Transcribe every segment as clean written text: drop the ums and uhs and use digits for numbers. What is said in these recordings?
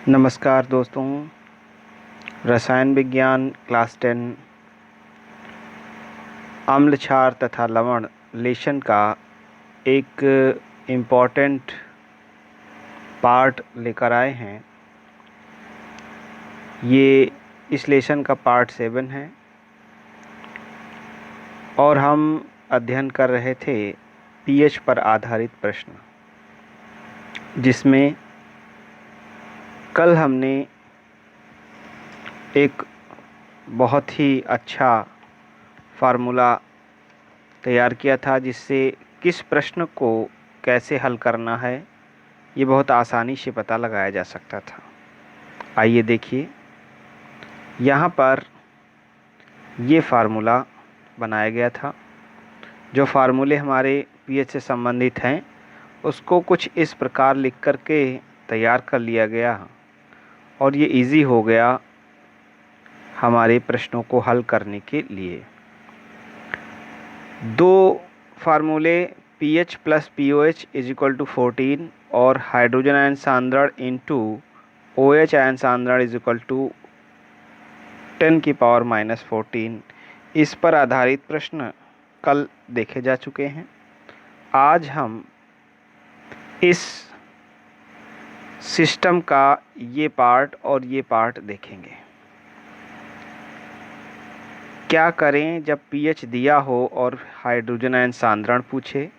नमस्कार दोस्तों, रसायन विज्ञान क्लास 10 अम्ल क्षार तथा लवण लेशन का एक इम्पॉर्टेंट पार्ट लेकर आए हैं। ये इस लेशन का पार्ट 7 है और हम अध्ययन कर रहे थे पीएच पर आधारित प्रश्न, जिसमें कल हमने एक बहुत ही अच्छा फार्मूला तैयार किया था, जिससे किस प्रश्न को कैसे हल करना है ये बहुत आसानी से पता लगाया जा सकता था। आइए देखिए, यहाँ पर ये फार्मूला बनाया गया था। जो फार्मूले हमारे पीएच से संबंधित हैं उसको कुछ इस प्रकार लिख कर के तैयार कर लिया गया और ये इजी हो गया हमारे प्रश्नों को हल करने के लिए। दो फार्मूले pH plus POH is equal to 14 और हाइड्रोजन आयन सांद्रण इंटू OH आयन सांद्रण इज इक्वल टू 10⁻⁻14, इस पर आधारित प्रश्न कल देखे जा चुके हैं। आज हम इस सिस्टम का ये पार्ट और ये पार्ट देखेंगे। क्या करें जब pH दिया हो और हाइड्रोजन आयन सांद्रण पूछे,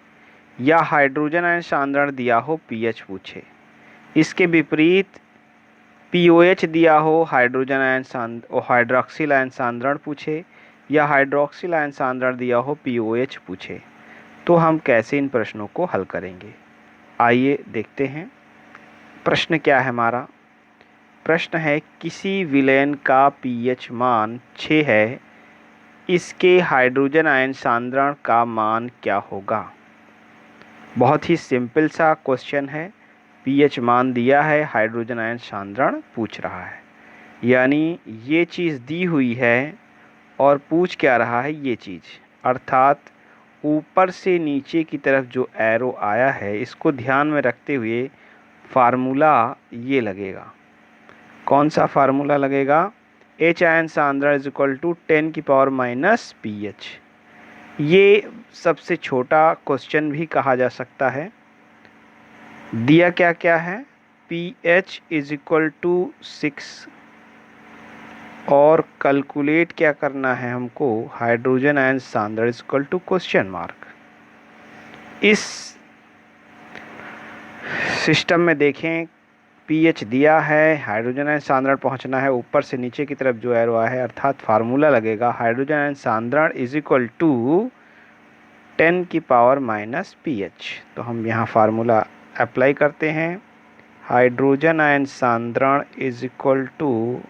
या हाइड्रोजन आयन सांद्रण दिया हो pH पूछे। इसके विपरीत POH दिया हो हाइड्रोक्सिल आयन सांद्रण पूछे, या हाइड्रोक्सिल आयन सांद्रण दिया हो POH पूछे, तो हम कैसे इन प्रश्नों को हल करेंगे। आइए देखते हैं प्रश्न क्या है हमारा। प्रश्न है, किसी विलयन का pH मान 6 है, इसके हाइड्रोजन आयन सांद्रण का मान क्या होगा। बहुत ही सिंपल सा क्वेश्चन है। pH मान दिया है, हाइड्रोजन आयन सांद्रण पूछ रहा है, यानी ये चीज़ दी हुई है और पूछ क्या रहा है ये चीज़, अर्थात ऊपर से नीचे की तरफ जो एरो आया है इसको ध्यान में रखते हुए फार्मूला ये लगेगा। कौन सा फार्मूला लगेगा? H आयन सांद्रण इज इक्वल टू 10⁻⁻PH। ये सबसे छोटा क्वेश्चन भी कहा जा सकता है। दिया क्या क्या है? pH इज इक्वल टू 6 और कैलकुलेट क्या करना है हमको? हाइड्रोजन आयन सांद्रण is equal to question mark. इस सिस्टम में देखें, pH दिया है, हाइड्रोजन आयन सांद्रण पहुंचना है, ऊपर से नीचे की तरफ जो एरो है, अर्थात फार्मूला लगेगा हाइड्रोजन आयन सांद्रण इज इक्वल टू 10⁻⁻PH। तो हम यहाँ फार्मूला अप्लाई करते हैं। हाइड्रोजन आयन सांद्रण इज इक्वल टू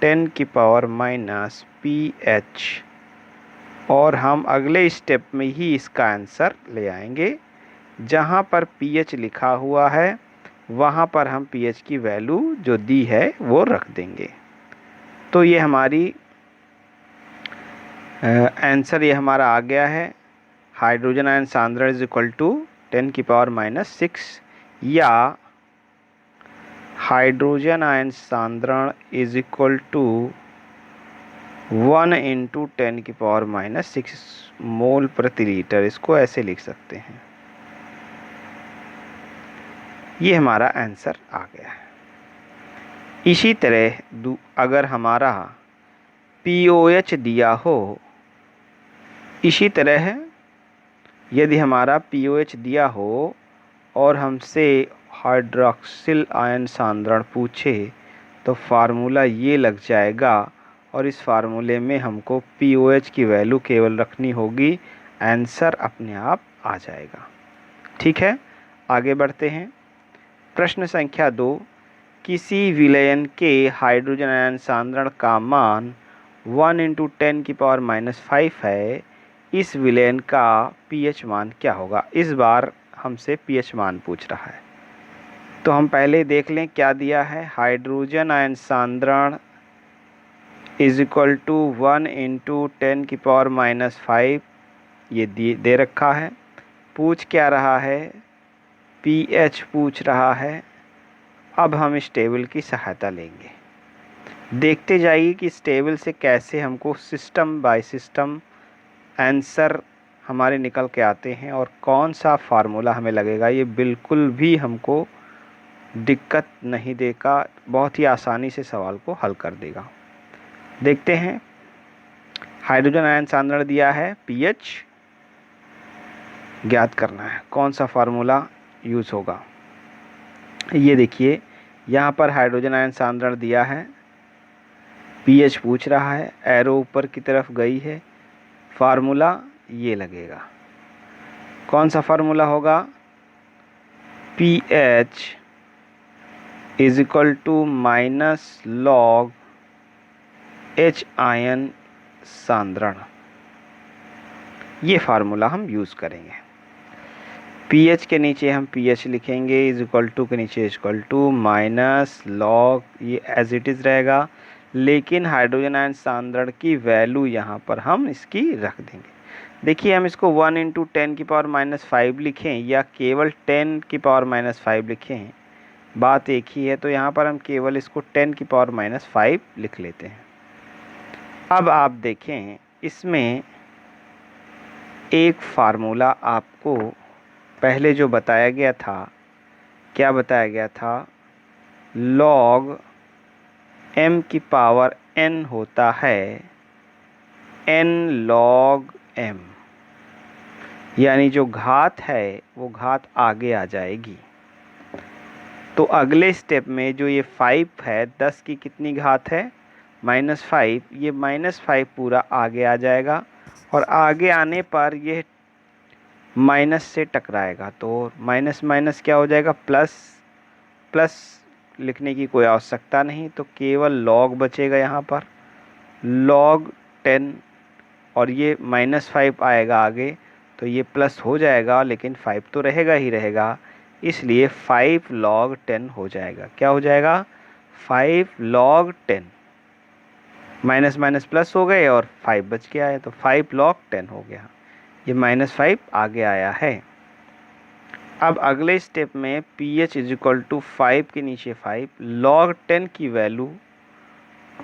10⁻⁻PH और हम अगले स्टेप में ही इसका आंसर ले आएंगे। जहाँ पर pH लिखा हुआ है वहाँ पर हम pH की वैल्यू जो दी है वो रख देंगे। तो ये हमारी आंसर ये हमारा आ गया है। हाइड्रोजन आयन सांद्रण इज इक्वल टू 10⁻⁻6 या हाइड्रोजन आयन सांद्रण इज इक्वल टू 1 × 10⁻⁻6 मोल प्रति लीटर, इसको ऐसे लिख सकते हैं। ये हमारा आंसर आ गया है। इसी तरह अगर हमारा POH दिया हो, इसी तरह यदि हमारा POH दिया हो और हमसे हाइड्रोक्सिल आयन सांद्रण पूछे, तो फार्मूला ये लग जाएगा और इस फार्मूले में हमको POH की वैल्यू केवल रखनी होगी, आंसर अपने आप आ जाएगा। ठीक है, आगे बढ़ते हैं। प्रश्न संख्या 2, किसी विलयन के हाइड्रोजन आयन सांद्रण का मान 1 × 10⁻⁵ है, इस विलयन का pH मान क्या होगा। इस बार हमसे pH मान पूछ रहा है, तो हम पहले देख लें क्या दिया है। हाइड्रोजन आयन सांद्रण इज इक्वल टू 1 × 10⁻⁵ ये दे रखा है। पूछ क्या रहा है? pH पूछ रहा है अब हम इस टेबल की सहायता लेंगे। देखते जाइए कि इस टेबल से कैसे हमको सिस्टम बाय सिस्टम आंसर हमारे निकल के आते हैं और कौन सा फार्मूला हमें लगेगा। ये बिल्कुल भी हमको दिक्कत नहीं देगा, बहुत ही आसानी से सवाल को हल कर देगा। देखते हैं, हाइड्रोजन आयन सांद्रण दिया है, पीएच ज्ञात करना है, कौन सा फार्मूला यूज़ होगा। ये देखिए, यहाँ पर हाइड्रोजन आयन सांद्रण दिया है, पीएच पूछ रहा है, एरो ऊपर की तरफ गई है, फार्मूला ये लगेगा। कौन सा फार्मूला होगा? pH is equal to minus log H ion सांद्रण, ये फार्मूला हम यूज़ करेंगे। pH के नीचे हम pH लिखेंगे, इज इक्वल टू के नीचे is equal to minus log, ये एज इट इज़ रहेगा, लेकिन हाइड्रोजन आयन सांद्रण की वैल्यू यहाँ पर हम इसकी रख देंगे। देखिए, हम इसको 1 इंटू 10 की पावर माइनस 5 लिखें या केवल 10 की पावर माइनस 5 लिखें, बात एक ही है। तो यहाँ पर हम केवल इसको 10 की पावर माइनस 5 लिख लेते हैं। अब आप देखें, इसमें एक फार्मूला आपको पहले जो बताया गया था, क्या बताया गया था? लॉग m की पावर n होता है n log m, यानी जो घात है वो घात आगे आ जाएगी। तो अगले स्टेप में जो ये 5 है, 10 की कितनी घात है? -5, ये -5 पूरा आगे आ जाएगा और आगे आने पर ये माइनस से टकराएगा, तो माइनस माइनस क्या हो जाएगा? प्लस। प्लस लिखने की कोई आवश्यकता नहीं, तो केवल लॉग बचेगा यहाँ पर, log 10, और ये -5 आएगा आगे, तो ये प्लस हो जाएगा, लेकिन 5 तो रहेगा ही रहेगा, इसलिए 5 log 10 हो जाएगा। क्या हो जाएगा? 5 log 10, माइनस माइनस प्लस हो गए और 5 बच गया है, तो 5 log 10 हो गया। ये -5 आगे आया है। अब अगले स्टेप में pH इज इक्वल टू 5 के नीचे 5, log 10 की वैल्यू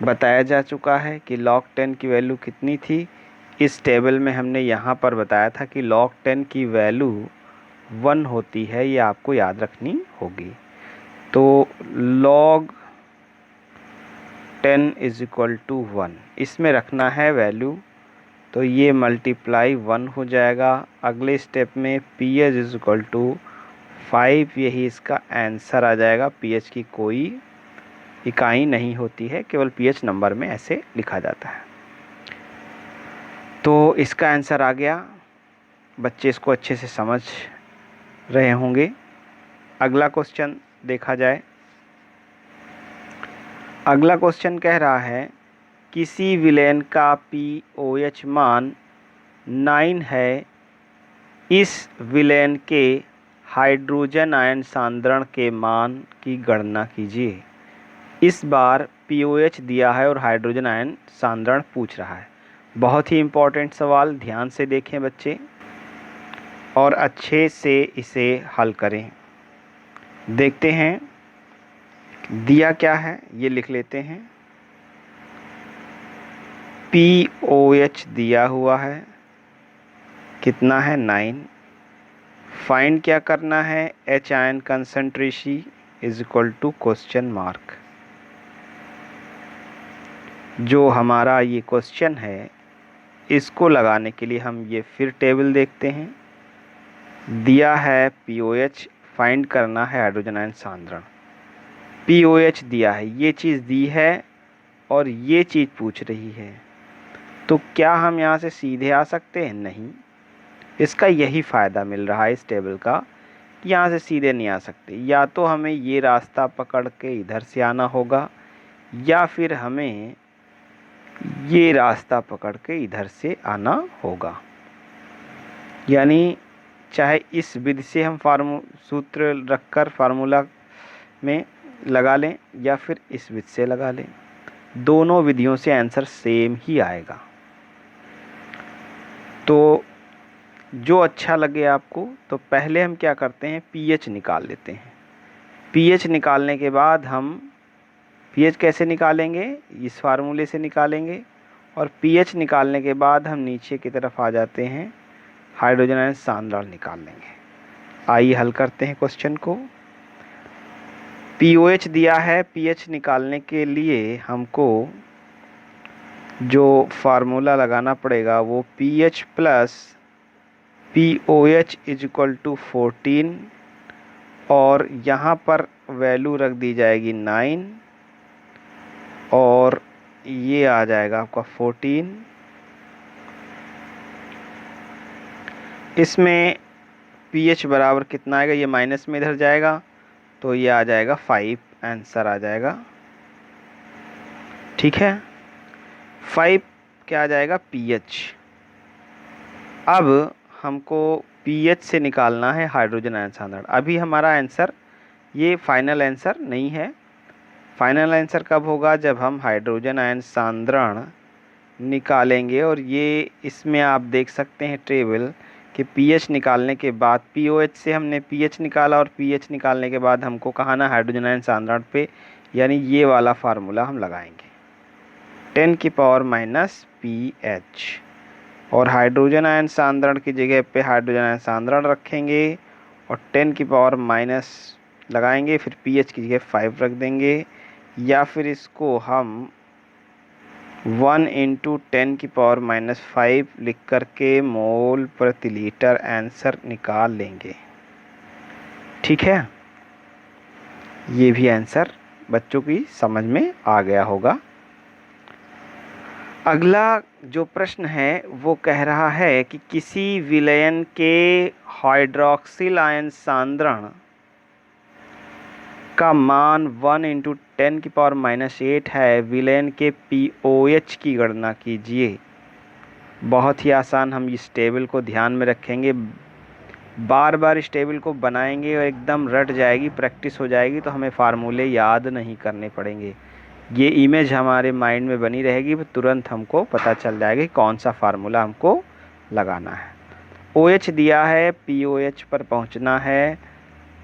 बताया जा चुका है कि log 10 की वैल्यू कितनी थी। इस टेबल में हमने यहाँ पर बताया था कि log 10 की वैल्यू 1 होती है, ये आपको याद रखनी होगी। तो log 10 इज इक्वल टू 1, इसमें रखना है वैल्यू, तो ये मल्टीप्लाई 1 हो जाएगा। अगले स्टेप में pH इज इक्वल टू 5, यही इसका आंसर आ जाएगा। pH की कोई इकाई नहीं होती है, केवल pH नंबर में ऐसे लिखा जाता है। तो इसका आंसर आ गया। बच्चे इसको अच्छे से समझ रहे होंगे। अगला क्वेश्चन देखा जाए। अगला क्वेश्चन कह रहा है, किसी विलेन का pOH मान 9 है, इस विलेन के हाइड्रोजन आयन सांद्रण के मान की गणना कीजिए। इस बार pOH दिया है और हाइड्रोजन आयन सांद्रण पूछ रहा है। बहुत ही इम्पोर्टेंट सवाल, ध्यान से देखें बच्चे और अच्छे से इसे हल करें। देखते हैं दिया क्या है, ये लिख लेते हैं। pOH दिया हुआ है, कितना है? 9। फाइंड क्या करना है? H ion concentration is equal to question mark. जो हमारा ये क्वेश्चन है, इसको लगाने के लिए हम ये फिर टेबल देखते हैं। दिया है pOH, फाइंड करना है हाइड्रोजन आयन सांद्रण। pOH दिया है, ये चीज़ दी है और ये चीज़ पूछ रही है, तो क्या हम यहाँ से सीधे आ सकते हैं? नहीं। इसका यही फ़ायदा मिल रहा है इस टेबल का कि यहाँ से सीधे नहीं आ सकते, या तो हमें ये रास्ता पकड़ के इधर से आना होगा या फिर हमें ये रास्ता पकड़ के इधर से आना होगा। यानी चाहे इस विधि से हम सूत्र रखकर फार्मूला में लगा लें या फिर इस विधि से लगा लें, दोनों विधियों से आंसर सेम ही आएगा। तो जो अच्छा लगे आपको, तो पहले हम क्या करते हैं, pH निकाल लेते हैं। पीएच निकालने के बाद हम पीएच कैसे निकालेंगे, इस फार्मूले से निकालेंगे, और पीएच निकालने के बाद हम नीचे की तरफ आ जाते हैं, हाइड्रोजन आयन सांद्रण निकाल लेंगे। आइए हल करते हैं क्वेश्चन को। पीओएच दिया है, पीएच निकालने के लिए हमको जो फार्मूला लगाना पड़ेगा वो pH plus POH is equal to 14, और यहाँ पर वैल्यू रख दी जाएगी 9, और ये आ जाएगा आपका 14। इसमें pH बराबर कितना आएगा, ये माइनस में इधर जाएगा तो ये आ जाएगा 5, आंसर आ जाएगा। ठीक है, 5 क्या आ जाएगा, pH। अब हमको pH से निकालना है हाइड्रोजन आयन सांद्रण। अभी हमारा आंसर ये फाइनल आंसर नहीं है। फाइनल आंसर कब होगा, जब हम हाइड्रोजन आयन सांद्रण निकालेंगे। और ये इसमें आप देख सकते हैं टेबल कि pH निकालने के बाद POH से हमने pH निकाला, और pH निकालने के बाद हमको कहाँ ना हाइड्रोजन आयन सांद्रण पे, यानी ये वाला फार्मूला हम लगाएंगे 10⁻⁻⁻ pH, और हाइड्रोजन आयन सांद्रण की जगह पे हाइड्रोजन आयन सांद्रण रखेंगे और 10⁻⁻ लगाएंगे, फिर pH की जगह 5 रख देंगे, या फिर इसको हम 1 × 10⁻⁻5 लिख करके मोल प्रति लीटर आंसर निकाल लेंगे। ठीक है, ये भी आंसर बच्चों की समझ में आ गया होगा। अगला जो प्रश्न है वो कह रहा है कि किसी विलयन के हाइड्रोक्सिल आयन सांद्रण का मान 1 × 10⁻⁸ है, विलयन के POH की गणना कीजिए। बहुत ही आसान, हम इस टेबल को ध्यान में रखेंगे, बार बार इस टेबल को बनाएंगे और एकदम रट जाएगी, प्रैक्टिस हो जाएगी, तो हमें फार्मूले याद नहीं करने पड़ेंगे। ये इमेज हमारे माइंड में बनी रहेगी, तुरंत हमको पता चल जाएगा कौन सा फार्मूला हमको लगाना है। OH दिया है, POH पर पहुंचना है।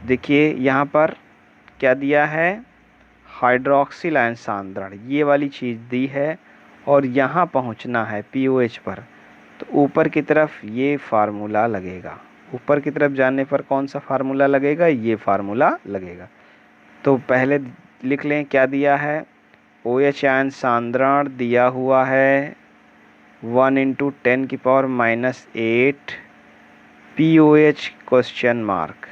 देखिए यहाँ पर क्या दिया है, हाइड्रोक्सिल आयन सांद्रण, ये वाली चीज़ दी है, और यहाँ पहुँचना है POH पर, तो ऊपर की तरफ ये फार्मूला लगेगा। ऊपर की तरफ जाने पर कौन सा फार्मूला लगेगा, ये फार्मूला लगेगा। तो पहले लिख लें क्या दिया है, OH आयन सांद्रण दिया हुआ है 1 × 10⁻⁸ POH क्वेश्चन मार्क।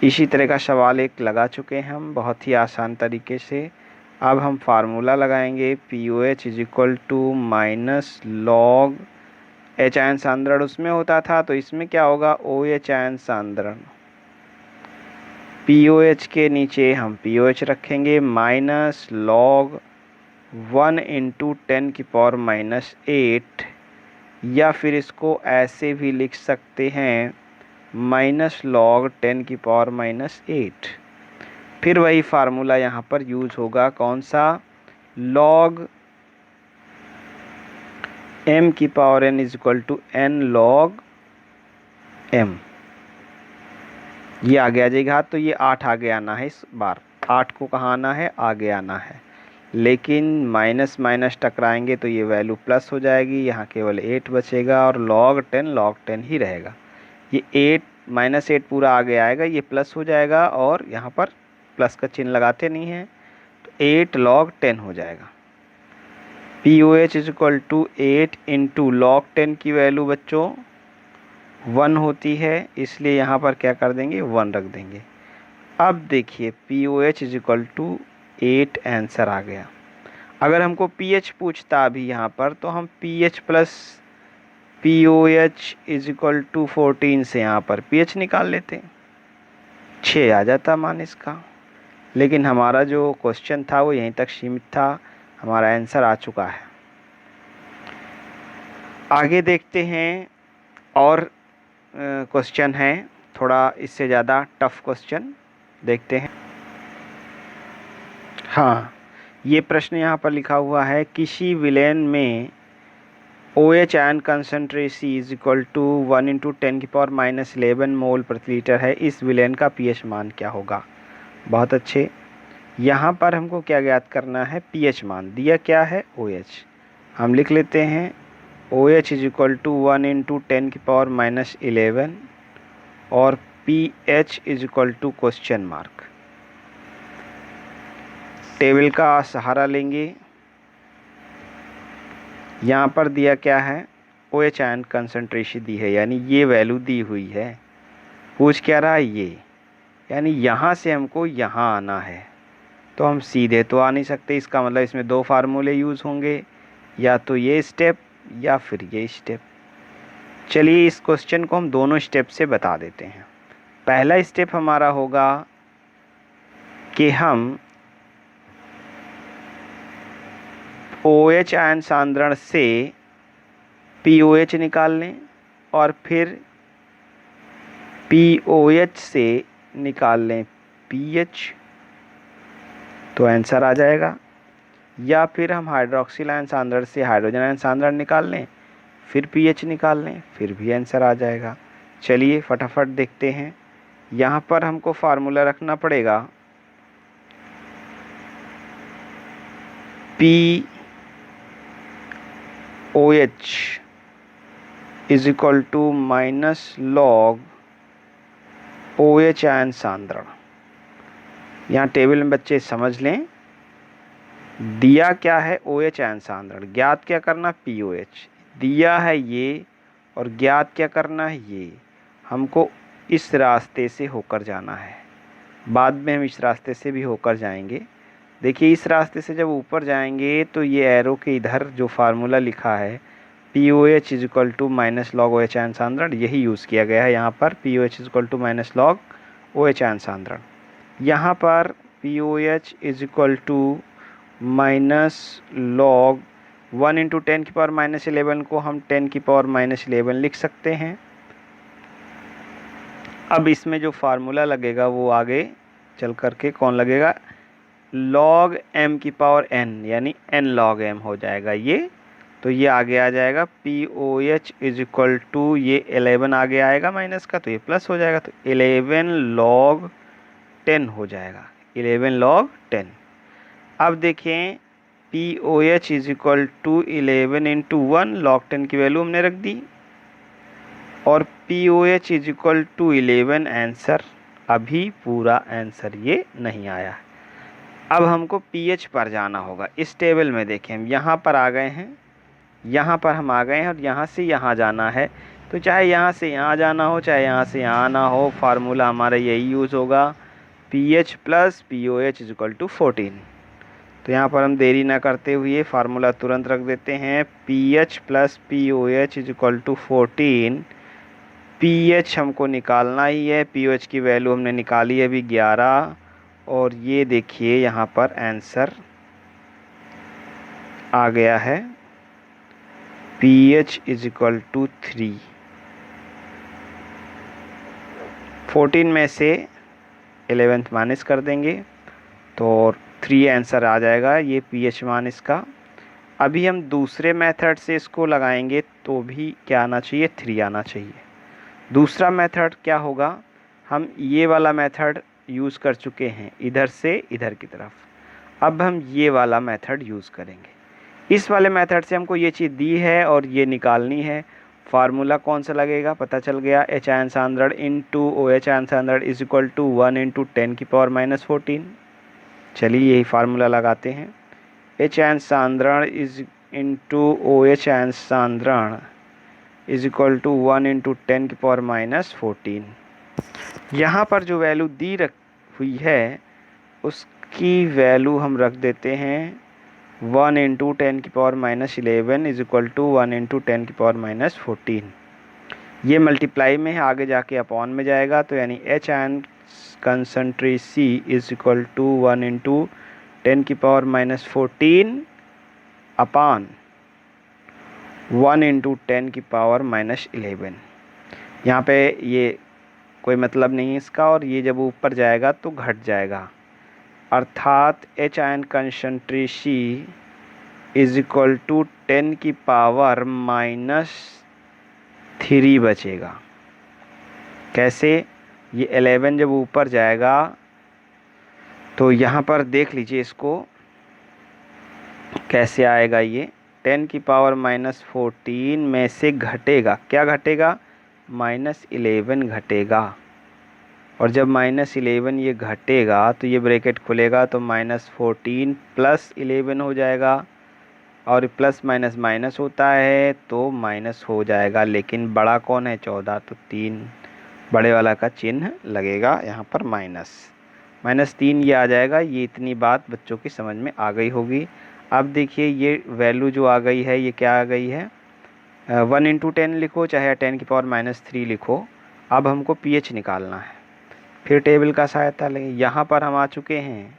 इसी तरह का सवाल एक लगा चुके हैं हम बहुत ही आसान तरीके से। अब हम फार्मूला लगाएंगे POH is equal to -log H ion सांद्रण उसमें होता था, तो इसमें क्या होगा, OH आयन सांद्रण। POH के नीचे हम POH रखेंगे -log 1 × 10⁻⁸, या फिर इसको ऐसे भी लिख सकते हैं -log 10⁻⁸। फिर वही फार्मूला यहाँ पर यूज होगा, कौन सा, log m⁻n is equal to n log m। ये आगे आ जाएगा, तो ये 8 आगे आना है, इस बार 8 को कहाँ आना है, आगे आना है, लेकिन माइनस माइनस टकराएंगे तो ये वैल्यू प्लस हो जाएगी, यहाँ केवल 8 बचेगा, और log 10 ही रहेगा। ये 8 -8 पूरा आगे आएगा, ये प्लस हो जाएगा, और यहाँ पर प्लस का चिन्ह लगाते नहीं हैं, तो 8 log 10 हो जाएगा। POH is equal to 8 × log 10 की वैल्यू बच्चों 1 होती है, इसलिए यहाँ पर क्या कर देंगे, 1 रख देंगे। अब देखिए POH is equal to 8 answer आ गया। अगर हमको pH पूछता अभी यहाँ पर, तो हम pH plus POH is equal to 14 से यहाँ पर pH निकाल लेते, 6 आ जाता मान इसका। लेकिन हमारा जो क्वेश्चन था वो यहीं तक सीमित था, हमारा आंसर आ चुका है। आगे देखते हैं, और क्वेश्चन है थोड़ा इससे ज़्यादा टफ क्वेश्चन, देखते हैं। हाँ, ये प्रश्न यहाँ पर लिखा हुआ है, किसी विलयन में OH ion concentration is equal to 1 into 10⁻11 mole प्रति लीटर है, इस विलेन का पीएच मान क्या होगा। बहुत अच्छे। यहाँ पर हमको क्या ज्ञात करना है, पीएच मान। दिया क्या है, OH। हम लिख लेते हैं OH is equal to 1 into 10⁻11 और pH is equal to question mark. Table का सहारा लेंगे। यहाँ पर दिया क्या है, OH आयन कंसंट्रेशन दी है, यानी ये वैल्यू दी हुई है। पूछ क्या रहा है, ये, यानी यहाँ से हमको यहाँ आना है। तो हम सीधे तो आ नहीं सकते, इसका मतलब इसमें दो फार्मूले यूज़ होंगे, या तो ये स्टेप या फिर ये स्टेप। चलिए इस क्वेश्चन को हम दोनों स्टेप से बता देते हैं। पहला स्टेप हमारा होगा कि हम OH आयन सांद्रण से POH निकाल लें और फिर POH से निकाल लें pH, तो आंसर आ जाएगा। या फिर हम हाइड्रोक्सिल आयन सांद्रण से हाइड्रोजन आयन सांद्रण निकाल लें, फिर pH निकाल लें, फिर भी आंसर आ जाएगा। चलिए फटाफट देखते हैं। यहाँ पर हमको फार्मूला रखना पड़ेगा POH is equal to minus log OH ion सांद्रण। यहाँ टेबल में बच्चे समझ लें, दिया क्या है, OH आयन सांद्रण, ज्ञात क्या करना, POH। दिया है ये और ज्ञात क्या करना है, ये। हमको इस रास्ते से होकर जाना है, बाद में हम इस रास्ते से भी होकर जाएंगे। देखिए इस रास्ते से जब ऊपर जाएंगे तो ये एरो के इधर जो फार्मूला लिखा है POH is equal to minus log OH ion सांद्रण, यही यूज़ किया गया है यहाँ पर। POH is equal to minus log OH ion सांद्रण। यहाँ पर POH is equal to minus log 1 into 10⁻11 को हम 10⁻11 लिख सकते हैं। अब इसमें जो फार्मूला लगेगा वो आगे चल करके कौन लगेगा, log m की पावर n, यानी n log m हो जाएगा ये। तो ये आगे आ जाएगा POH इज इक्वल टू, ये 11 आगे आएगा माइनस का, तो ये प्लस हो जाएगा, तो 11 log 10 हो जाएगा, 11 log 10। अब देखें POH is equal to 11 into 1 log 10 की वैल्यू हमने रख दी, और POH is equal to 11 answer. अभी पूरा आंसर ये नहीं आया। अब हमको pH पर जाना होगा। इस टेबल में देखें, हम यहाँ पर आ गए हैं, यहाँ पर हम आ गए हैं और यहाँ से यहाँ जाना है। तो चाहे यहाँ से यहाँ जाना हो, चाहे यहाँ से यहाँ आना हो, फार्मूला हमारा यही यूज़ होगा, pH plus POH is equal to 14। तो यहाँ पर हम देरी ना करते हुए फार्मूला तुरंत रख देते हैं, pH plus POH is equal to 14। pH हमको निकालना ही है, POH की वैल्यू हमने निकाली है अभी 11, और ये देखिए यहाँ पर आंसर आ गया है pH इज इक्वल टू 3। 14 में से 11th माइनस कर देंगे तो 3 आंसर आ जाएगा, ये pH मान इसका। अभी हम दूसरे मेथड से इसको लगाएंगे तो भी क्या आना चाहिए, 3 आना चाहिए। दूसरा मेथड क्या होगा, हम ये वाला मेथड यूज़ कर चुके हैं इधर से इधर की तरफ, अब हम ये वाला मेथड यूज़ करेंगे। इस वाले मेथड से हमको ये चीज़ दी है और ये निकालनी है। फार्मूला कौन सा लगेगा, पता चल गया, H आयन सांद्रण इंटू OH आयन सांद्रण इज इक्वल टू 1 इंटू 10⁻14। चलिए यही फार्मूला लगाते हैं, H आयन सांद्रण इज इंटू OH आयन सांद्रण इज इक्वल टू 1 इंटू 10⁻14। यहाँ पर जो वैल्यू दी रख हुई है उसकी वैल्यू हम रख देते हैं 1 into 10⁻11 is equal to 1 into 10⁻14। ये मल्टीप्लाई में है, आगे जाके अपॉन में जाएगा, तो यानी H ion concentration is equal to 1 into 10⁻14 upon 1 into 10⁻11। यहाँ पे ये कोई मतलब नहीं है इसका, और ये जब ऊपर जाएगा तो घट जाएगा, अर्थात H ion concentration is equal to 10 की पावर -3 बचेगा। कैसे? ये 11 जब ऊपर जाएगा तो यहाँ पर देख लीजिए इसको कैसे आएगा। ये 10 की पावर -14 में से घटेगा, क्या घटेगा? -11 घटेगा। और जब -11 ये घटेगा तो ये ब्रैकेट खुलेगा तो -14 + 11 हो जाएगा, और प्लस माइनस माइनस होता है तो माइनस हो जाएगा। लेकिन बड़ा कौन है? 14, तो 3 बड़े वाला का चिन्ह लगेगा यहाँ पर -3 ये आ जाएगा। ये इतनी बात बच्चों की समझ में आ गई होगी। अब देखिए ये वैल्यू जो आ गई है ये क्या आ गई है? 1 × 10 लिखो चाहे 10 की पावर -3 लिखो। अब हमको pH निकालना है, फिर टेबल का सहायता लेंगे। यहाँ पर हम आ चुके हैं,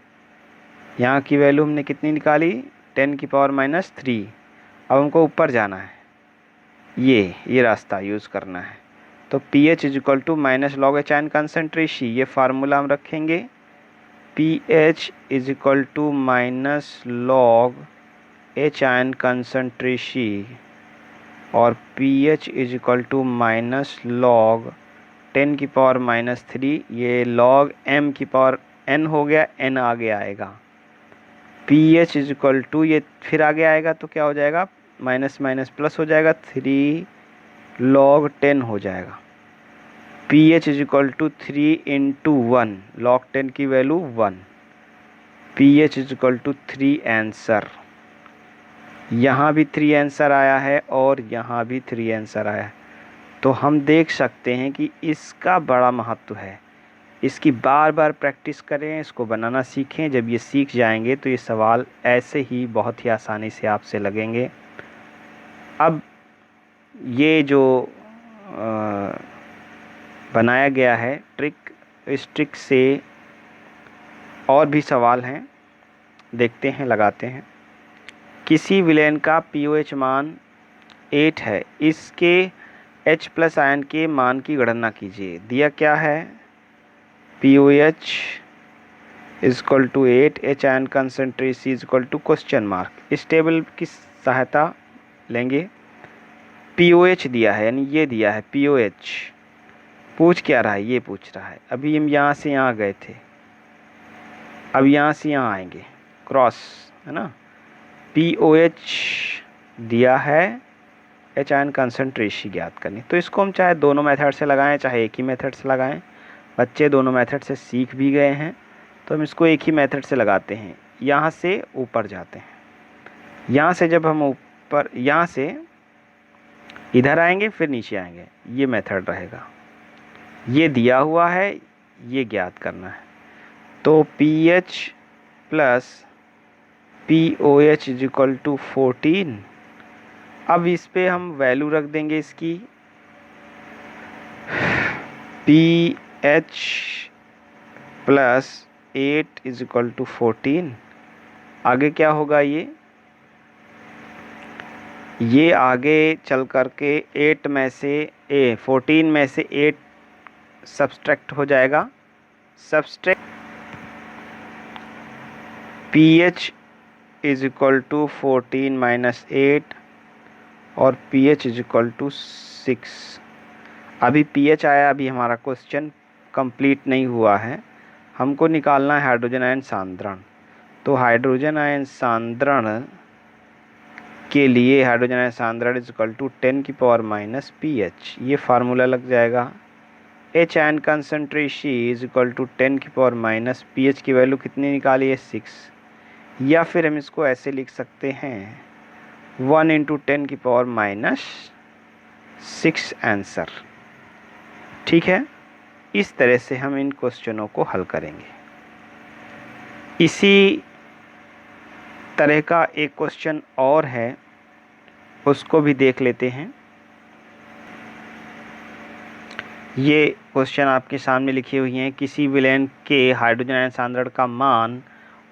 यहाँ की वैल्यू हमने कितनी निकाली? 10 की पावर -3। अब हमको ऊपर जाना है, ये रास्ता यूज़ करना है। तो pH = -log H कंसंट्रेशन, ये फार्मूला हम रखेंगे। pH = -log H कंसंट्रेशन और pH = -log 10 की पावर -3, ये log m की पावर n हो गया, n आगे आएगा। pH = ये फिर आगे आएगा तो क्या हो जाएगा? माइनस माइनस प्लस हो जाएगा, 3 log 10 हो जाएगा। pH = 3 × 1, log 10 की वैल्यू 1, pH = 3 आंसर। यहाँ भी 3 आंसर आया है और यहाँ भी 3 आंसर आया है। तो हम देख सकते हैं कि इसका बड़ा महत्व है। इसकी बार बार प्रैक्टिस करें, इसको बनाना सीखें। जब ये सीख जाएंगे तो ये सवाल ऐसे ही बहुत ही आसानी से आपसे लगेंगे। अब ये जो बनाया गया है ट्रिक, इस ट्रिक से और भी सवाल हैं, देखते हैं, लगाते हैं। किसी विलेन का pOH मान 8 है, इसके H+ आयन के मान की गणना कीजिए। दिया क्या है? pOH = 8, H ion concentration = ? इस टेबल की सहायता लेंगे। pOH दिया है, यानी ये दिया है pOH। पूछ क्या रहा है? ये पूछ रहा है। अभी हम यहाँ से यहाँ गए थे, अब यहाँ से यहाँ आएंगे, क्रॉस है ना। pOH दिया है, H आयन कंसंट्रेशन ज्ञात करनी। तो इसको हम चाहे दोनों मेथड से लगाएं चाहे एक ही मेथड से लगाएं। बच्चे दोनों मेथड से सीख भी गए हैं तो हम इसको एक ही मेथड से लगाते हैं। यहाँ से ऊपर जाते हैं, यहाँ से जब हम ऊपर, यहाँ से इधर आएंगे फिर नीचे आएंगे, ये मेथड रहेगा। ये दिया हुआ है, ये ज्ञात करना है। तो pH + pOH = 14। अब इस पे हम वैल्यू रख देंगे इसकी। pH + 8 = 14। आगे क्या होगा? ये आगे चल कर के 8 में से 14 में से 8 सब्सट्रैक्ट हो जाएगा। सब्सट्रैक्ट pH = 14 - 8 और pH = 6। अभी pH आया, अभी हमारा क्वेश्चन कंप्लीट नहीं हुआ है। हमको निकालना है हाइड्रोजन आयन सांद्रण। तो हाइड्रोजन आयन सांद्रण के लिए हाइड्रोजन आयन सांद्रण = 10 की पावर -pH, ये फार्मूला लग जाएगा। H आयन कंसंट्रेशन = 10 की पावर -pH की वैल्यू कितनी निकाली है? 6। या फिर हम इसको ऐसे लिख सकते हैं 1 × 10 की पावर -6 आंसर। ठीक है, इस तरह से हम इन क्वेश्चनों को हल करेंगे। इसी तरह का एक क्वेश्चन और है, उसको भी देख लेते हैं। ये क्वेश्चन आपके सामने लिखे हुए हैं। किसी विलेन के हाइड्रोजन आयन सांद्रण का मान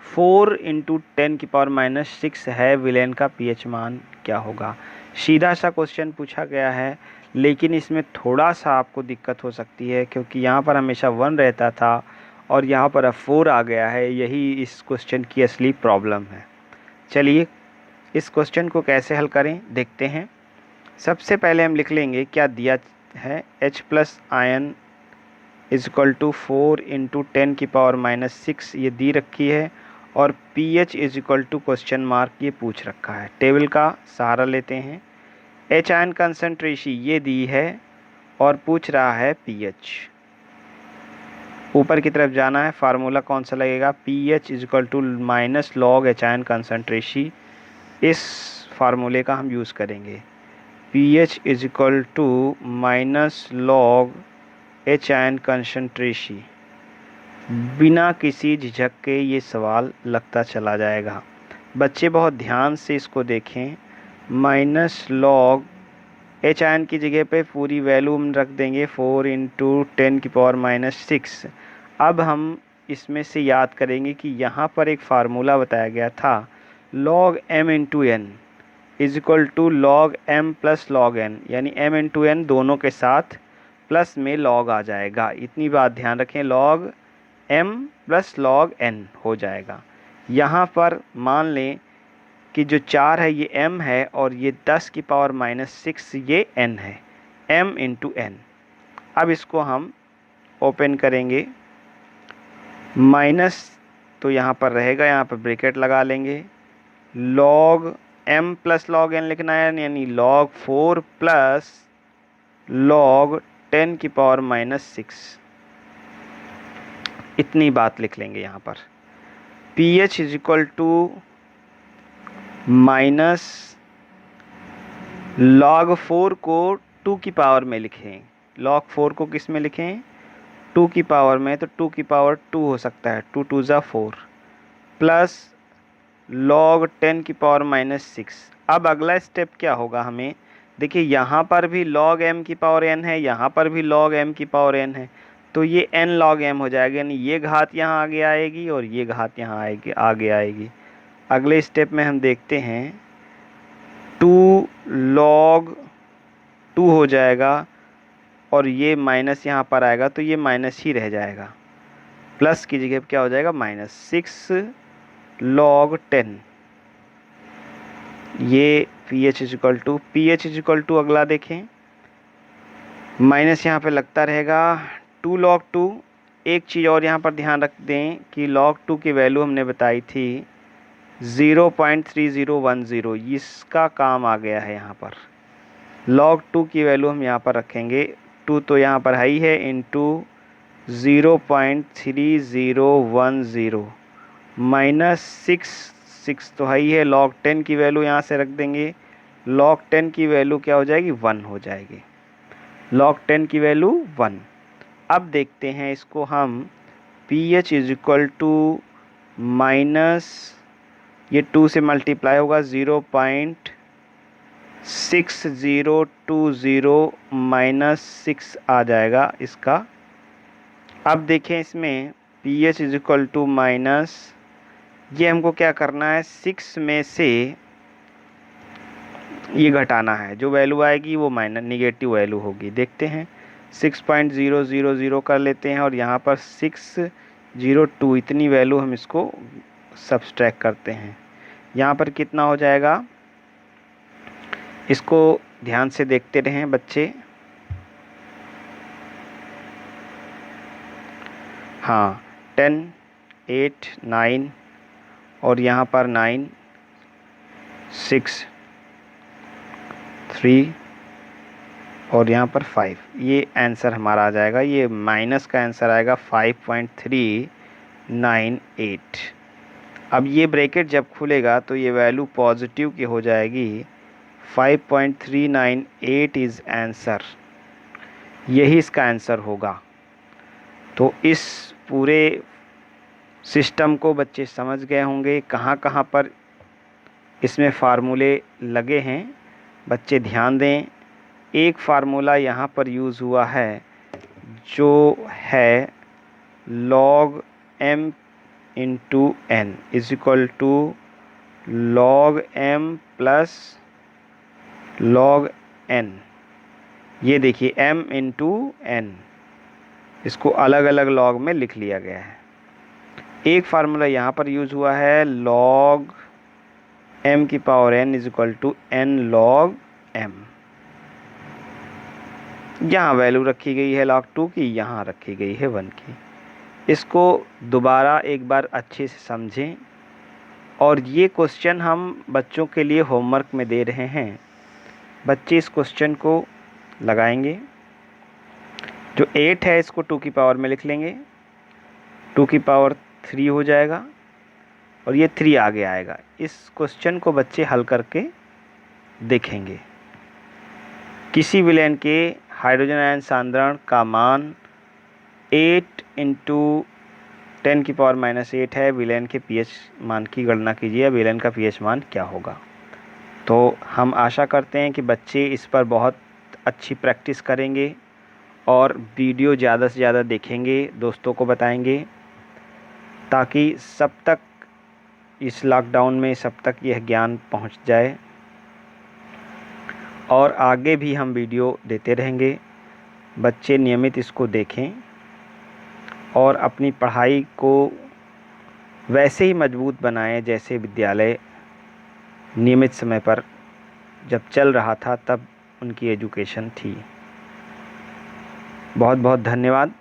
4 × 10 की पावर -6 है, विलेन का pH मान क्या होगा? सीधा सा क्वेश्चन पूछा गया है, लेकिन इसमें थोड़ा सा आपको दिक्कत हो सकती है क्योंकि यहाँ पर हमेशा 1 रहता था और यहाँ पर अब 4 आ गया है। यही इस क्वेश्चन की असली प्रॉब्लम है। चलिए इस क्वेश्चन को कैसे हल करें देखते हैं। सबसे पहले हम लिख लेंगे क्या दिया है, H plus ion is equal to 4 into 10⁻⁻6 ये दी रखी है, और pH is equal to question mark ये पूछ रखा है। टेबल का सहारा लेते हैं। H आयन कंसंट्रेशन ये दी है और पूछ रहा है pH। ऊपर की तरफ जाना है, फार्मूला कौन सा लगेगा, pH is equal to minus log H ion concentration. इस फार्मूले का हम यूज़ करेंगे। pH is equal to minus log H ion concentration. बिना किसी झिझक के ये सवाल लगता चला जाएगा। बच्चे बहुत ध्यान से इसको देखें। माइनस लॉग H आयन की जगह पे पूरी वैल्यू हम रख देंगे 4 इंटू 10⁻⁻6। अब हम इसमें से याद करेंगे कि यहाँ पर एक फार्मूला बताया गया था, log m into n is equal to log m plus log n, यानी m इंटू एन दोनों के साथ प्लस में log आ जाएगा। इतनी बात ध्यान रखें, log m plus log n हो जाएगा। यहाँ पर मान लें कि जो 4 है ये m है और ये 10⁻⁻6 ये n है, m इंटू n। अब इसको हम ओपन करेंगे, माइनस तो यहाँ पर रहेगा, यहाँ पर ब्रैकेट लगा लेंगे। log m plus log n लिखना है, यानी log 4 प्लस log 10⁻⁻6। इतनी बात लिख लेंगे यहाँ पर। pH is equal to minus log 4 को 2 की पावर में लिखें। log 4 को किस में लिखें, 2 की पावर में, तो 2 की पावर 2 हो सकता है, 2 2 ज़ा 4 प्लस log 10⁻⁻6। अब अगला स्टेप क्या होगा हमें, देखिए यहाँ पर भी log m की पावर n है, यहाँ पर भी log m की पावर n है, तो ये n log m हो जाएगा, यानी ये घात यहाँ आगे आएगी और ये घात यहाँ आगे आएगी। अगले स्टेप में हम देखते हैं 2 log 2 हो जाएगा और ये माइनस यहाँ पर आएगा तो ये माइनस ही रह जाएगा, प्लस की जगह क्या हो जाएगा माइनस 6 log 10। ये pH इज इक्वल टू अगला देखें, माइनस यहाँ पे लगता रहेगा 2 log 2। एक चीज़ और यहाँ पर ध्यान रख दें कि log 2 की वैल्यू हमने बताई थी 0.3010, इसका काम आ गया है यहाँ पर। log 2 की वैल्यू हम यहाँ पर रखेंगे, 2 तो यहाँ पर हाई है, इंटू 0.3010 माइनस 6 तो हाई है, log 10 की वैल्यू यहाँ से रख देंगे, log 10 की वैल्यू क्या हो जाएगी 1 हो जाएगी, log 10 की वैल्यू 1। अब देखते हैं इसको हम, pH is equal to minus, ये 2 से मल्टीप्लाई होगा 0.6020 माइनस 6 आ जाएगा इसका। अब देखें इसमें pH is equal to minus, ये हमको क्या करना है, 6 में से ये घटाना है, जो वैल्यू आएगी वो माइनस निगेटिव वैल्यू होगी। देखते हैं 6.000 कर लेते हैं और यहाँ पर 602 इतनी वैल्यू हम इसको सब्सट्रैक्ट करते हैं। यहाँ पर कितना हो जाएगा, इसको ध्यान से देखते रहें बच्चे। हाँ 10 8 9 और यहाँ पर 9 6 3 और यहाँ पर 5, ये आंसर हमारा आ जाएगा। ये माइनस का आंसर आएगा 5.398। अब ये ब्रैकेट जब खुलेगा तो ये वैल्यू पॉजिटिव की हो जाएगी, 5.398 इज़ आंसर, यही इसका आंसर होगा। तो इस पूरे सिस्टम को बच्चे समझ गए होंगे, कहाँ कहाँ पर इसमें फार्मूले लगे हैं। बच्चे ध्यान दें, एक फार्मूला यहाँ पर यूज़ हुआ है जो है log m into n is equal to log m plus log n। ये देखिए m इंटू n, इसको अलग अलग log में लिख लिया गया है। एक फार्मूला यहाँ पर यूज़ हुआ है log m की power n is equal to n log m। यहाँ वैल्यू रखी गई है log 2 की, यहाँ रखी गई है 1 की। इसको दोबारा एक बार अच्छे से समझें, और ये क्वेश्चन हम बच्चों के लिए होमवर्क में दे रहे हैं। बच्चे इस क्वेश्चन को लगाएंगे। जो 8 है इसको 2 की पावर में लिख लेंगे, 2 की पावर 3 हो जाएगा और ये 3 आगे आएगा। इस क्वेश्चन को बच्चे हल करके देखेंगे। किसी विलयन के हाइड्रोजन आयन सांद्रण का मान 8 इंटू 10 की पावर -8 है। विलयन के पीएच मान की गणना कीजिए, विलयन का पीएच मान क्या होगा। तो हम आशा करते हैं कि बच्चे इस पर बहुत अच्छी प्रैक्टिस करेंगे और वीडियो ज़्यादा से ज़्यादा देखेंगे, दोस्तों को बताएंगे, ताकि सब तक इस लॉकडाउन में सब तक यह ज्ञान पहुंच जाए। और आगे भी हम वीडियो देते रहेंगे। बच्चे नियमित इसको देखें और अपनी पढ़ाई को वैसे ही मजबूत बनाएं जैसे विद्यालय नियमित समय पर जब चल रहा था तब उनकी एजुकेशन थी। बहुत बहुत धन्यवाद।